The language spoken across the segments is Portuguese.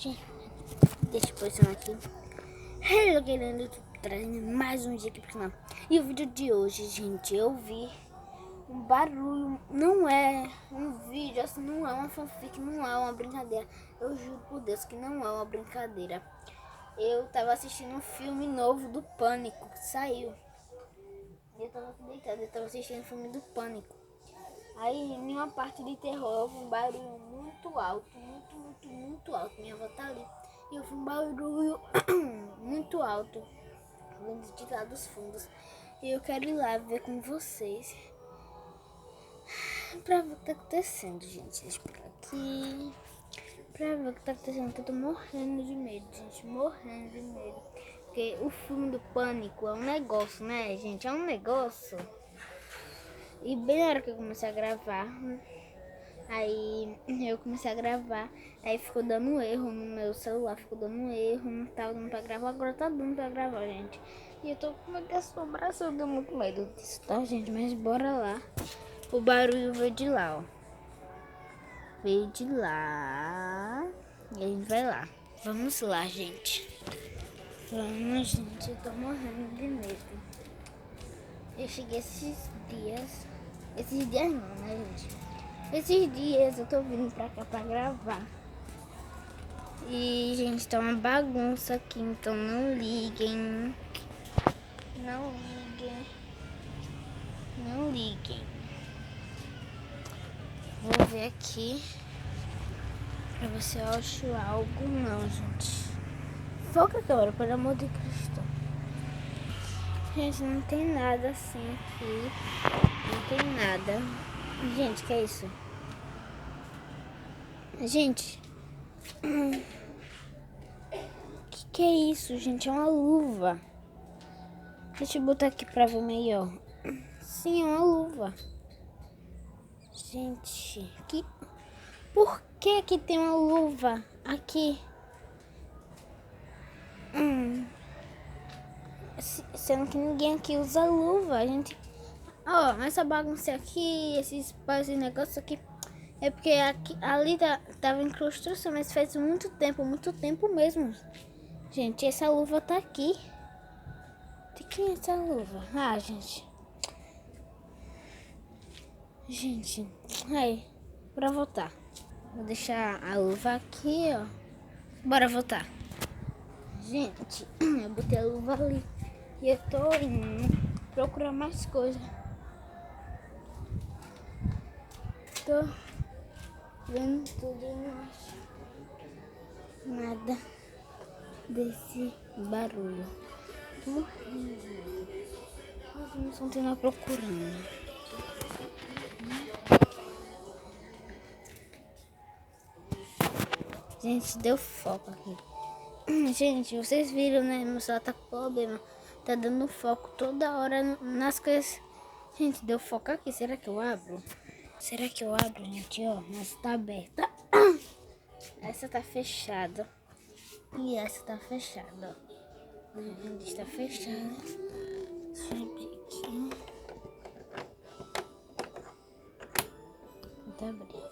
gente. Deixa eu posicionar aqui. Hello, querendo trazendo mais um dia aqui pro canal. E o vídeo de hoje, gente, eu vi um barulho. Não é um vídeo, assim, não é uma fanfic, não é uma brincadeira. Eu juro por Deus que não é uma brincadeira. Eu tava assistindo um filme novo do Pânico que saiu. Eu tava aqui deitada, eu tava assistindo o filme do Pânico. Aí, em uma parte de terror, houve um barulho muito alto, muito alto. Minha avó tá ali. E houve um barulho muito alto, vindo de lá dos fundos. E eu quero ir lá ver com vocês, pra ver o que tá acontecendo, gente. Deixa eu pegar aqui, pra ver o que tá acontecendo, que eu tô morrendo de medo, gente. Morrendo de medo. Porque o filme do Pânico é um negócio, né, gente? É um negócio. E bem na hora que eu comecei a gravar, aí eu comecei a gravar, aí ficou dando erro no meu celular, ficou dando erro, não tava dando pra gravar, agora tá dando pra gravar, gente. E eu tô com medo de assombração, eu tô muito medo disso, tá, gente? Mas bora lá. O barulho veio de lá, ó. Veio de lá. E a gente vai lá. Vamos lá, gente. Vamos, gente, eu tô morrendo de medo. Eu cheguei esses dias não, né, gente? Esses dias eu tô vindo pra cá pra gravar. E, gente, tá uma bagunça aqui, então não liguem. Não liguem. Não liguem. Vou ver aqui pra ver se eu acho algo. Não, gente. Foca a câmera, pelo amor de Cristo. Gente, não tem nada assim aqui. Não tem nada. Gente, que é isso? Gente. Que é isso, gente? É uma luva. Deixa eu botar aqui pra ver melhor. Sim, é uma luva. Gente, por que tem uma luva aqui? Sendo que ninguém aqui usa luva, gente. Ó, essa bagunça aqui, esses negócios aqui, é porque aqui, ali tava em construção, mas faz muito tempo mesmo. Gente, essa luva tá aqui. De quem é essa luva? Ah, gente. Gente, aí, bora voltar. Vou deixar a luva aqui, ó. Bora voltar. Gente, eu botei a luva ali. E eu tô indo procurar mais coisas. Tô vendo tudo e não acho nada desse barulho. Tô morrendo. Mas não estão tendo procurando. Gente, deu foco aqui. Gente, vocês viram, né? Meu celular tá com problema. Tá dando foco toda hora nas coisas. Gente, deu foco aqui. Será que eu abro? Será que eu abro, gente? Ó, essa tá aberta. Essa tá fechada. E essa tá fechada, ó. Gente, está fechada. Deixa eu abrir aqui. Vou abrir.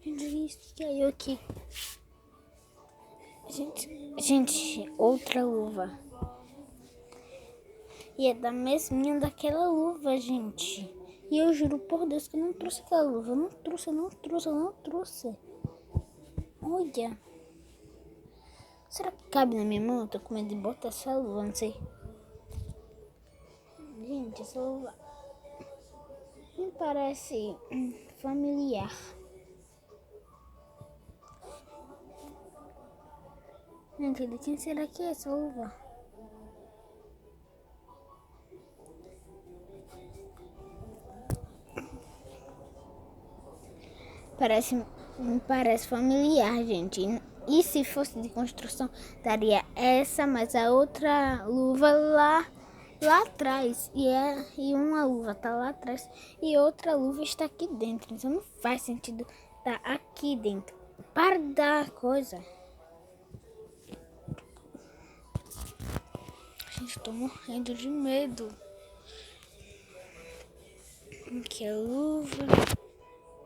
Gente, isso que caiu aqui. Gente, outra luva. E é da mesminha daquela luva, gente. E eu juro por Deus que eu não trouxe aquela luva. Eu não trouxe. Olha. Será que cabe na minha mão? Eu tô com medo de botar essa luva, não sei. Gente, essa luva me parece familiar. Gente, de quem será que é essa luva? Me parece familiar, gente. E se fosse de construção, daria essa, mas a outra luva lá atrás. E uma luva tá lá atrás e outra luva está aqui dentro. Então não faz sentido tá aqui dentro. Para da coisa. Gente, tô morrendo de medo. Aqui a luva.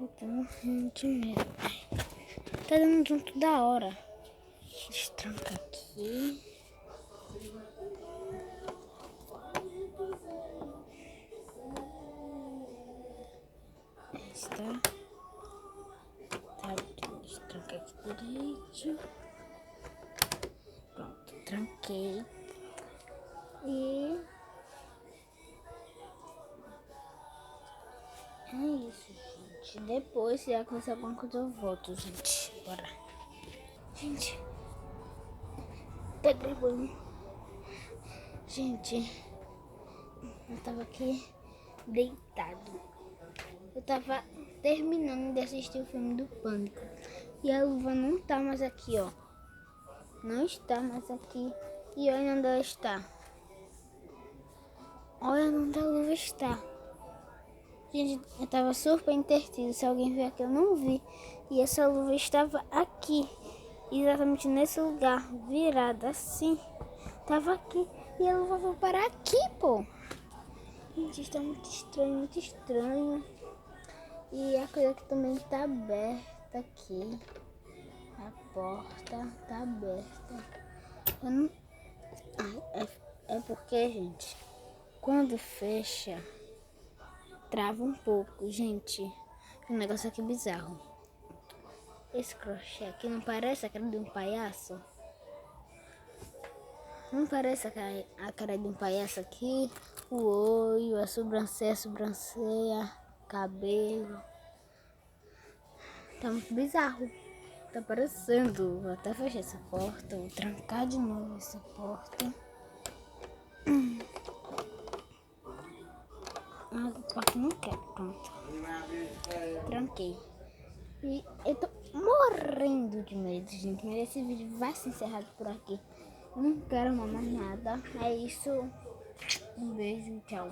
Eu tô morrendo de medo. Tá dando junto da hora. Destranca aqui. Está. Tá, destranca aqui direito. Pronto, tranquei. E é isso, gente. Depois, se acontecer alguma coisa, eu volto, gente. Bora. Gente, tá gravando. Gente, eu tava aqui deitado. Eu tava terminando de assistir o filme do Pânico. E a luva não tá mais aqui, ó. Não está mais aqui. E olha onde ela está. Olha onde a luva está. Gente, eu tava super entretido. Se alguém viu aqui, eu não vi. E essa luva estava aqui. Exatamente nesse lugar. Virada assim. Tava aqui. E a luva foi parar aqui, pô. Gente, está muito estranho, muito estranho. E a coisa que também tá aberta aqui. A porta tá aberta. Eu não... é porque, gente, quando fecha, trava um pouco, gente. Um negócio aqui bizarro. Esse crochê aqui não parece a cara de um palhaço? Não parece a cara de um palhaço aqui? O olho, a sobrancelha, cabelo. Tá muito bizarro. Tá parecendo. Vou até fechar essa porta. Vou trancar de novo essa porta. Ah, a porta não quer. Pronto. Tranquei. E eu tô morrendo de medo, gente. Mas esse vídeo vai se encerrar por aqui. Eu não quero mais nada. É isso. Um beijo. Tchau.